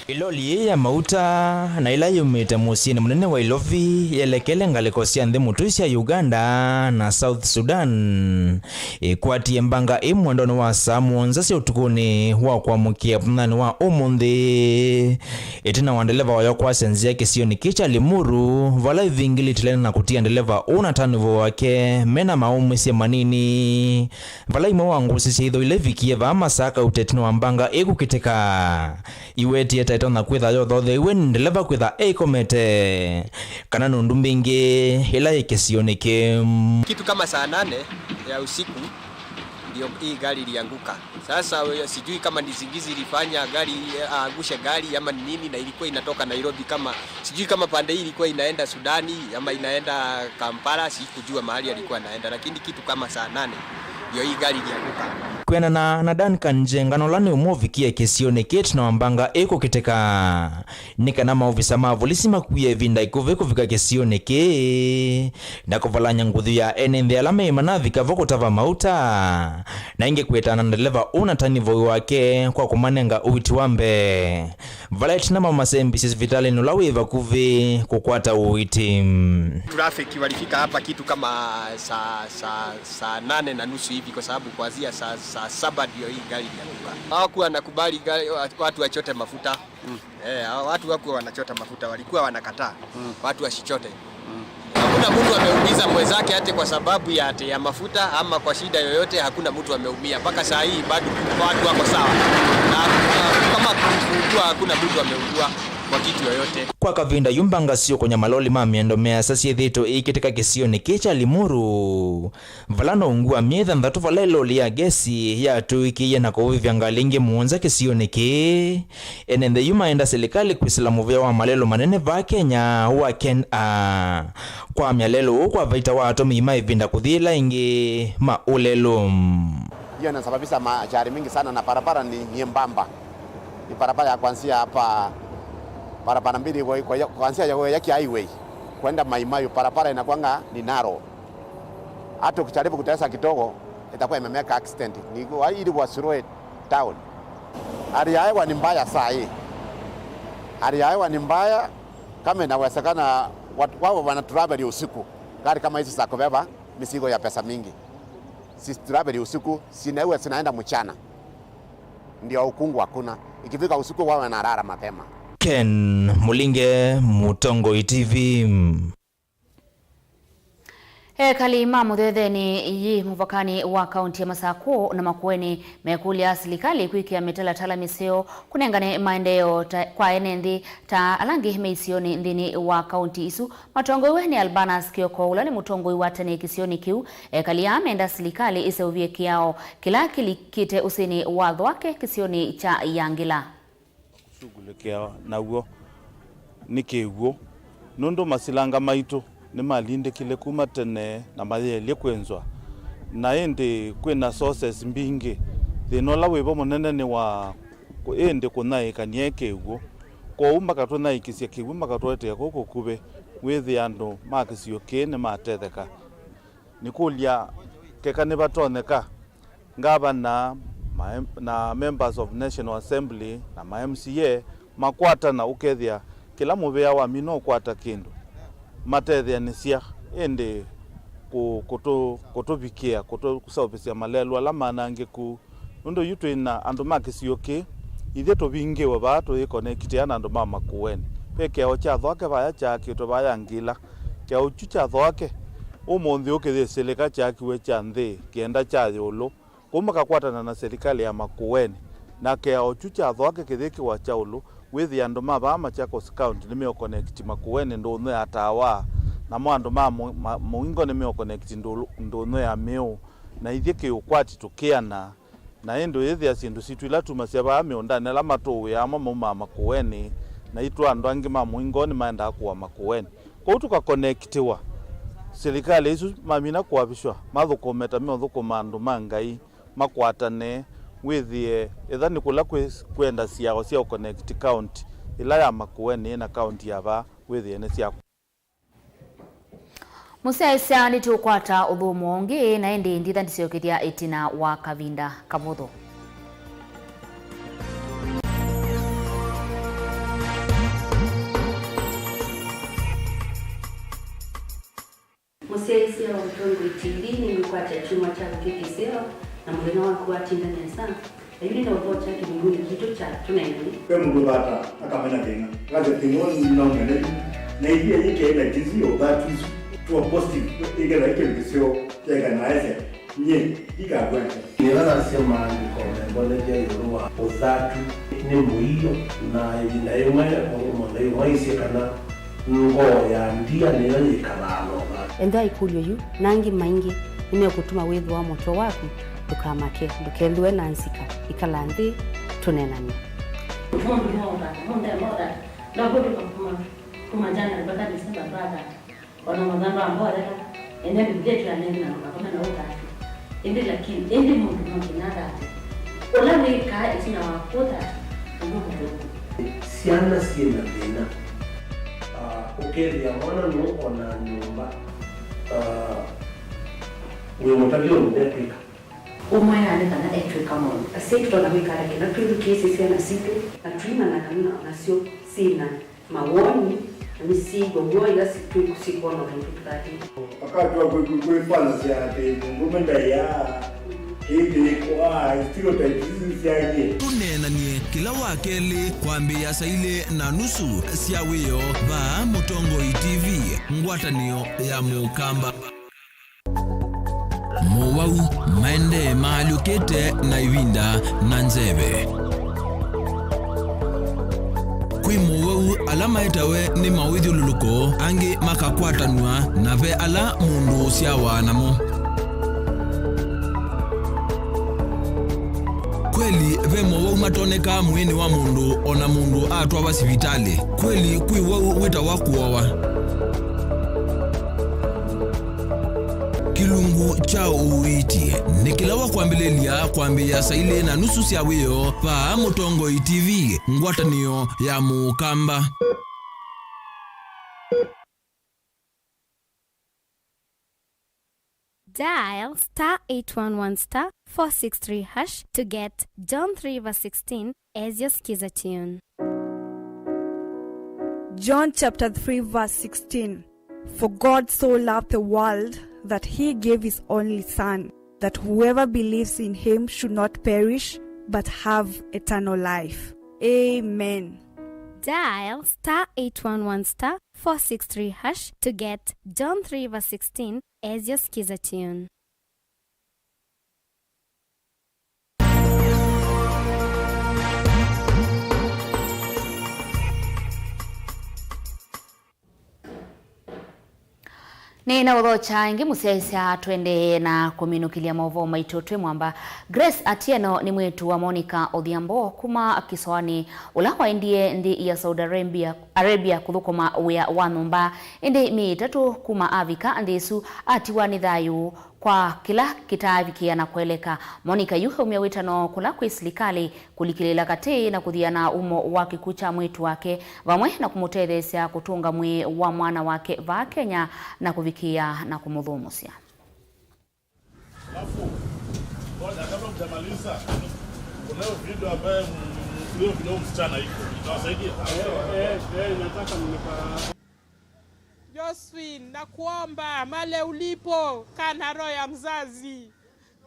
Iloli ya mauta na ila yumite musini munene wa ilovi yelekele ngaliko cia nthi mutu cia Uganda na South Sudan ikwatie mbanga imwendoni wa saa muonza cia utukuni wa kwamukia punani wa umunthi itina wa ndeleva wayo kwa senzia kisioni kicha Limuru vala ivingili tilena na kutia ndeleva una tanuvo wake mena maumi cia manini vala imwe wa ngusi cia idho ilevikie va masaka utetino wa mbanga ikukiteka iwetie taitona kwitha yo thothe iwe ndeleva kwitha eikomete kana nundu mbingi ila ikisioni kitu kama saa 8 ya usiku ndio hii gari ilianguka. Sasa sijui kama ni zingizi ilifanya gari angushe gari ama ni nini, na ilikuwa inatoka Nairobi, kama sijui kama pande hii ilikuwa inaenda Sudani ama inaenda Kampala, sikujua mahali alikuwa anaenda, lakini kitu kama saa 8 ndio hii gari ilianguka. Kwena na Duncan Njengano lani umovikia kisioni kitu na wambanga eko kiteka nika na maofisa mavulisima kuye vinda ikuve kufika kisioni ke na kuvalanya ngudhu ya enende alame imanavika voko tava mauta na inge kuetana ndeleva unatanivo wake kwa kumanenga uiti wambe vala itina mama sembisi vitali nulawiva kuvi kukwata uiti traffic walifika hapa kitu kama saa 8:30 hivi, kwa sababu kuanzia saa 7 ndio hii gari ilianguka. Hawakuwa wanakubali watu wachote mafuta. Watu hawakuwa wanachota mafuta, walikuwa wanakataa watu wasichote. Hakuna mtu ameumiza mwenzake hata kwa sababu ya mafuta ama kwa shida yoyote, hakuna mtu ameumia. Mpaka saa hii bado watu wako sawa. Na kama kuugua hakuna mtu ameugua kwa kitu yoyote. Kwa kavinda yumbanga sio kwenye maloli mamiendo mea sasi dhito ikitika kisioni kicha Limuru valano ungua mietha ndatu valeloli ya gesi ya tuiki ya nakovivya ngalingi muonza kisioni ki enende yuma enda serikali kuisilamu vya wa malelo manene va Kenya wa kwa mialelo kwa vaita wa atomi ima ivinda kuthila ingi maulelo hiyo inasababisha majari mingi sana, na barabara ni nyembamba. Ni barabara ya kuanzia hapa barabara mbili kuanzia ya highway kwenda Maimayu, barabara inakuanga ni narrow. Hata ukijaribu kutesa kidogo itakuwa imemeka accident. Ni ili wasirue town. Hali ya hewa ni mbaya saa hii. hali ya hewa ni mbaya, kama inawezekana wao wana travel usiku. Gari kama hizi za kubeba mizigo ya pesa mingi, si travel usiku, sinaenda mchana, ndio ukungu hakuna. Ikifika usiku wao wanalala mapema. Ken Mulinge, Mutongo TV. Kalima muthetheni iyi muvakani wa kaunti ya Masako na Makueni mekulia serikali kwikia mitalatala miseo kunengane maendeleo kwa enenthi ta alangi meisioni nthini wa kaunti isu. Matongoi ni Albanas Kioko ula ni mutongoi wa tene kisioni kiu kalia amenda serikali iseuvie kiao kila kilikite usini watho wake kisioni cha Yangila. Shughulikia naguo nikiguo nondo masilanga maitu ni malinde kile kuma tene na mayelie kwenzwa na ende kwena sources mbingi thinola webo munene ni wa ende kunaika nieke ugo ko umba katona ikisia kiwuma katwete koko kube wethi andu makisio kene matetheka nikulia kekane batoneka ngaba na members of National Assembly na MCA makwata na ukethia kila mubea wa mino kwata kindu matethia nisia ende kutobikia kusaupesia malelu ala manange ku ndo yutu ina andu makisio ithe to binge wa bato e connect ya andu mama kuweni peke o cha thoke baya cha kito baya ngila cha uchu cha thoke umonthi ukithie seleka cha kiwe cha nthi kienda cha yolo kuma kakwatana na serikali ya Makueni na ke uchu cha thoke kithiki wa cha ulu withi andu maba Machakos County ni meo connect Makueni ndo no atawa na mwandu muingo ni meo connect ndo no ya meo na ithiki ukwati tukiana na endo yethi asindu situ ila tumasia ba meondane la matu ya mama Makueni na itu andu angi muingo ni maenda kwa Makueni kwa utuka connectiwa serikali isu mamina kwabishwa mathukumeta methukuma andu mangai makwatane withie ethani kula kwenda siao cia connect county ila ya Makueni na county ya ba withie ne cia Musaisa ni tukwata uthumu ongi na endi nditha ndiciokeria itina wa Kavinda Kamutho. Musaisa wa Mutongo TV ni mkwata chuma cha kikiseo na mulina wa kuatinda nesa. Yule ndo vocha kibunguni kitu cha tunaendele. Kwa mungu bata akamena tena. Kaza tingoni ninaongea na idea yake ina jizi obatu to positive igala yake bisio yega naese nye igagwete. Nilala sema ni kombe je yorua ozatu ni muiyo na ina yema omo na yema isekana ngo ya ndia ni yanye kalalo. Enda ikulyo yu nangi maingi nimekutuma wevu wa moto waku tukamake dukelwe nansika ikalandi tunenani kumajana mpaka Desemba brother wana madhamba ambao wala ende bidete ya neno na kama na utatu ende lakini ende mungu mkinada wala ni ka isina wakota mungu siana siena tena ukelia mwana no ona nyumba wewe mtabio ndepika umaya ale kana etwe kama asito na wikara kina kitu kesi sana situ na trima na kana na sio sina mawoni misigo goya situ kusikona na tukati wakati wa kuifanya siate ngomenda ya hivi kwa stereotypes siaje tunenanie kila wakeli kwambia saile na nusu siawiyo ba Mutongo TV ngwatanio ya mukamba Mauvoo maende maalukete na ivinda na nzeve kwi Mauvoo alama etawe ni mawidhi luluko angi makakwatanwa na ve ala mundu siawa namo kweli ve Mauvoo matoneka mwini wa mundu ona mundu atwa basivitali kweli kwi wau wita wakuowa kilungu cha uiti nikilawa kwambilelia kwambia saile na nusu siawiyo pa Mutongo TV ngwatanio ya mukamba. Dial *811*463# to get John 3:16 as your skiza tune. John chapter 3 verse 16. For God so loved the world that he gave his only Son, that whoever believes in him should not perish, but have eternal life. Amen. Dial *811 *463# to get John 3 verse 16 as your skiza tune. Nina udhocha ingi musiaisa twende na kuminukilia Mauvoo maitotwe mwamba Grace Atieno ni mwetu wa Monica Odhiambo kuma kiswani ulawa indie ndi ya Saudi Arabia kuthukuma wea wanumba indi mitatu kuma avika ndisu atiwa nithayu kwa kila kitaavikia na kueleka. Monica yuhe umia witano kula kwa serikali kulikilila kati na kuthiana umo wa kikucha mwitu wake vamwe na kumutethesya kutunga mwi wa mwana wake va Kenya na kuvikia na kumudhumusia. Kabla mtamaliza kuna video ambayo video msichana iko itawasaidia. Nataka mnipa Josephine, nakuomba male ulipo kana roho ya mzazi.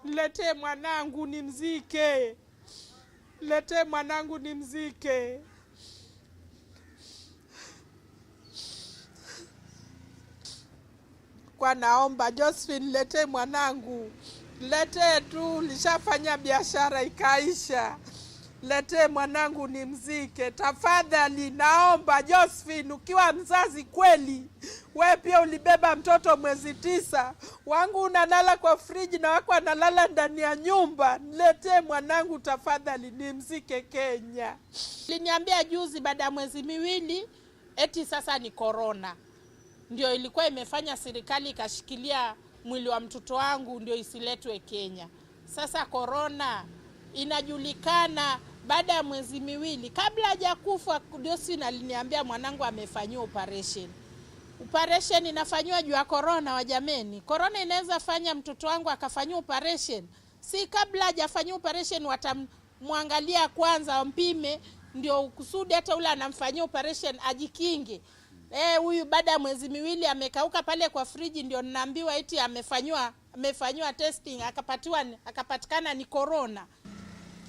Niletee mwanangu nimzike. Niletee mwanangu nimzike. Kwa naomba Josephine, niletee mwanangu. Niletee tu, nishafanya biashara ikaisha. Niletee mwanangu nimzike. Tafadhali naomba Josephine, ukiwa mzazi kweli. Wewe pia ulibeba mtoto mwezi 9. Wangu unalala kwa friji na wako analala ndani ya nyumba. Niletee mwanangu tafadhali nimzike Kenya. Liniambia juzi baada ya mwezi 2 eti sasa ni corona. Ndio ilikuwa imefanya serikali ikashikilia mwili wa mtoto wangu ndio isiletwe Kenya. Sasa corona inajulikana baada ya mwezi 2. Kabla hajakufa Josephine aliniambia mwanangu amefanyiwa operation. Operation inafanywa juu ya corona wajameni. Corona inaweza fanya mtoto wangu akafanywa operation. Si kabla hajafanywa operation watamwangalia kwanza wampime ndio kusudi hata ule anamfanyia operation ajikinge. Huyu baada ya mwezi 2 amekauka pale kwa friji ndio ninaambiwa eti amefanywa testing akapatikana ni corona.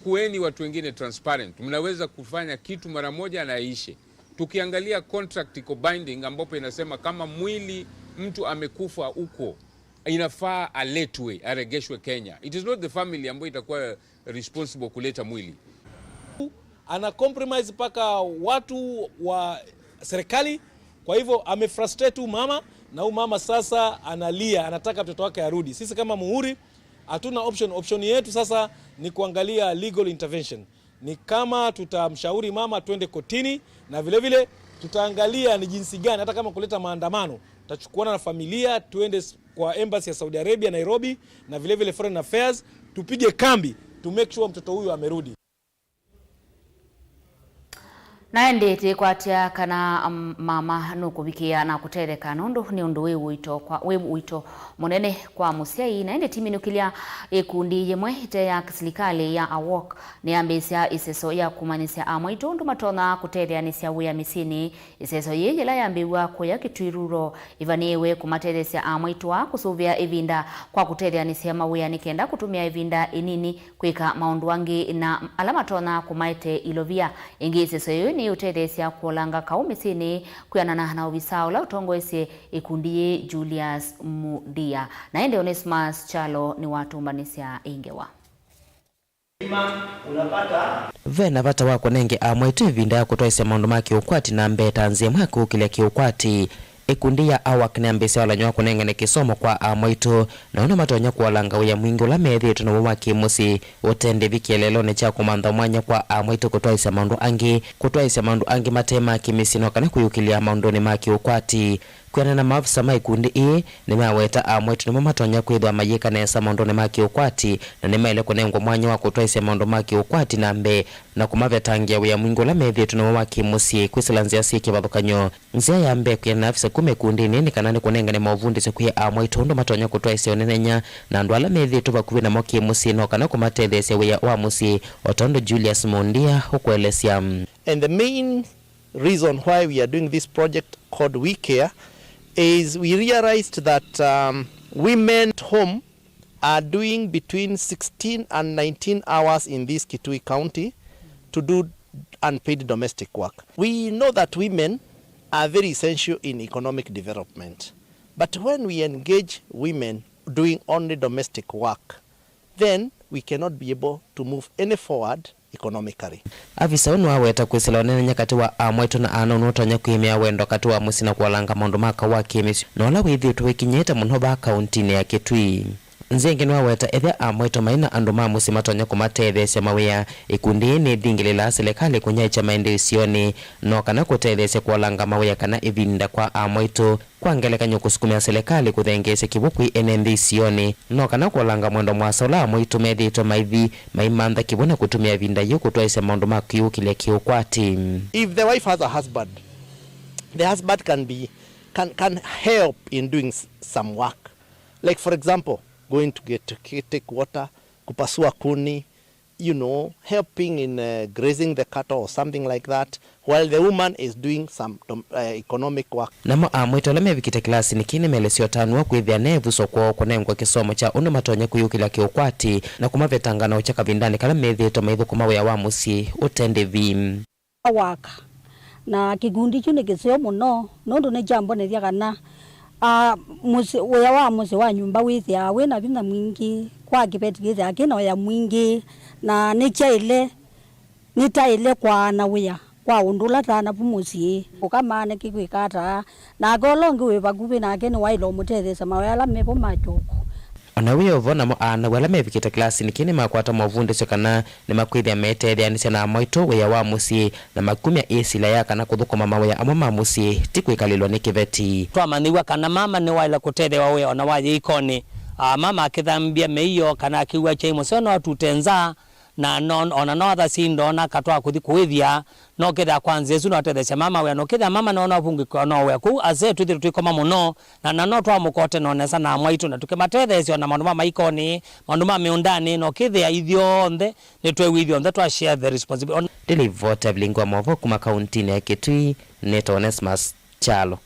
Kueni watu wengine transparent. Mnaweza kufanya kitu mara moja na ishe. Tukiangalia contract iko binding ambapo inasema kama mwili mtu amekufa uko inafaa aletwe aregeshwe Kenya. It is not the family ambayo itakuwa responsible kuleta mwili. Ana compromise paka watu wa serikali. Kwa hivyo amefrustrate mama na mama sasa analia, anataka mtoto wake arudi. Sisi kama Muhuri hatuna option yetu sasa ni kuangalia legal intervention. Ni kama tutamshauri mama twende kotini na vile vile tutaangalia ni jinsi gani hata kama kuleta maandamano tutachukuana na familia tuende kwa embassy ya Saudi Arabia Nairobi na vile vile foreign affairs tupige kambi to make sure mtoto huyu amerudi. Naendete kwatia kana mama nukubikia na kutereka nondo ni undu wito munene kwa musiai naende timinukilia ekundi yemwe te ya serikali ya awok ni ambisia iseso ya kumanisia amwito ndu matona kutetheanisia wia misini iseso ye yela yambiwa kwa kitwiruro ivaniwe kumatethesia amwito wa kusuvia evinda kwa kutetheanisia mawia nikenda kutumia evinda inini kwika maundu wangi na alamatona kumaite ilovia ingi iseso ni utethesia kuolanga kaumisini kuyanana na ubisao la utongoese ikundie Julius Mudia naende Onesmus Chalo ni watu mbanisia ingewa Vena vata wako nenge amwaitu vinda kutoise maundu maki ukwati na mbeta nzie mwaka ukile kiukwati ikundia awak neambese wala nywa kunengene kisomo kwa amwaitu na una matonya kuwalanga uya mwingi ula methi tunawo waki musi utende vikielelo ne cha kumanda mwanya kwa amwaitu kutoise maundu angi matema kimisino kana kuyukilia maundu ni maki ukwati kwana na maafisa maikundi ni maweta amwetu ni matonya kwithwa mayika nesa maundu ni maki ukwati na ni maile kunengwa mwanya wa kutoise maundu maki ukwati na mbe na kumavetangia uya mwingi ula methi tunawo waki musi kwisilanzia siki vathukanyo nzia ya mbe kuyana na afisa kume kundi nini kanani kunengane Mauvoo sikuya amwaitu ndo matonya kutoise onenenya na ndu ala methi tuvakuvi na moki musi no kana kumatethesia uya wa musi otondo Julius Mundia hukuelesya. And the main reason why we are doing this project called We Care is we realized that women at home are doing between 16 and 19 hours in this Kitui County to do unpaid domestic work. We know that women are very essential in economic development. But when we engage women doing only domestic work, then we cannot be able to move any forward economically. Afisa wenu waweta kwisila wanene nyakati wa amwetu na ana unutonya kuhimia wendo kati wa musina kuwalanga maundu maka wa kimisi na wala withi tuwikinyeta munoba kauntini ya Kitui. Nzengeni waweta ethe amwetu maina andu mamusi matonya kumatethesya mawia ikundi ni thingilila serikali kunyaicha maendelesioni no kana kutethesya kuwalanga mawia kana ivinda kwa amwetu kwa ngelekanyo kusukumia serikali kuthengesya kibukwi enendesioni no kana kuwalanga mwendo mwasola amwetu methitwa maithi maimantha kibuna kutumia vinda yu kutwaisya maundu makiu kile kiukwati. If the wife has a husband, the husband can help in doing some work. Like for example, going to take water, kupasua kuni, helping in grazing the cattle or something like that, while the woman is doing some economic work. Namo amwito lame vikita klasi nikini melesio tanua kuithia nevu soko kunengwa kisomo cha uno matonya kuyukila kiukwati na kumavetangana uchaka vindani kala methito maithu kumawe ya wamusi utende vim. Waka na kigundi chune kisio muno nundu ne jambo ne thiagana weya wa musi wa nyumba withia wina vina mwingi kwa kibeti withia kina ya mwingi na nitaile kwa na weya kwa undula tana pumusi ukamane kikwikata na golongi webagubi na kene wailo mutethesa mawela mepo majoko. Onawiyo vona mo ana wala mevikita klasi nikini makwata mavunde sokana ni makwithia metethia nisya na moito weya wa musi na makumya isila ya kana kuthukuma mawaya amwe ma musi tikwikalilwa ni kiveti. Twamaniwa kana mama ni waila kutethia wawe ona waje ikoni mama akithambia meiyo kana akiwa chaimo sona watu tenza na ona no other sindo na katwa kuthi kuithia no ketha kwanza Yesu no tethesya mama we no ketha mama no vungi no we ku aze tuthi twikoma muno na no twamukote no nesa na mwaitu na tukimatethesya na mandu mama ikoni mandu mama miundani no ketha ithio nthe ni twewi ithio nthe twa share the responsibility. Delivota Vilingi wa Mauvoo kuma kauntini ya Kitui Neto Onesmus Chalo.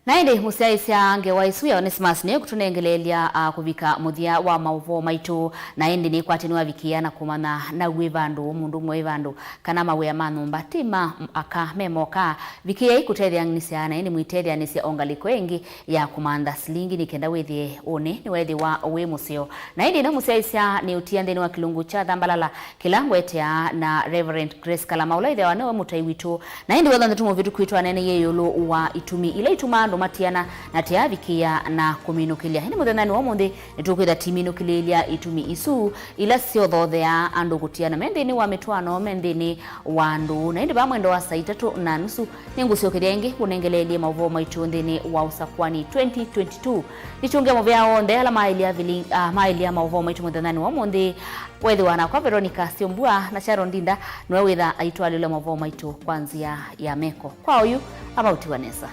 Naende musiaisya ngewaiswi ya Onesmus niyo kutunengelelia kuvika muthia wa Mauvoo maitu naende ni kwatiniwa vikia na kumana na uivandu mundu mwivandu kana mawea manumba tima aka memoka vikia ikutethia ngisya naende muitethia nisya ongaliko engi ya kumanda silingi nikenda wethie one ni wethi wa we musio naende na musiaisya ni utiande ni wa kilungu cha Thambalala kilango etea na Reverend Grace Kalamaula ithe wa newe mutai witu naende wathanda tumo vitu kuitwa nene yeyolo wa itumi ila ituma matiana na tiavikia na kuminukilia hini muthenani wa mundi nitukwitha timinukilia itumi isu ila sio thothea andu gutiana mendini wa mitwano mendini wa andu na indi bamwendo wa saa 3:30 ninguciokiria ingi kunengelelie Mauvoo maitu ndini wa usakwani 2022 nichunge movya onde ala maili ya Mauvoo maitu muthenani wa mundi wethi wana kwa Veronicah SYOMBUA na Sharon Dinda nwe witha aitwalile Mauvoo maitu kwanzia ya meko kwa uyu ama utiwanesa.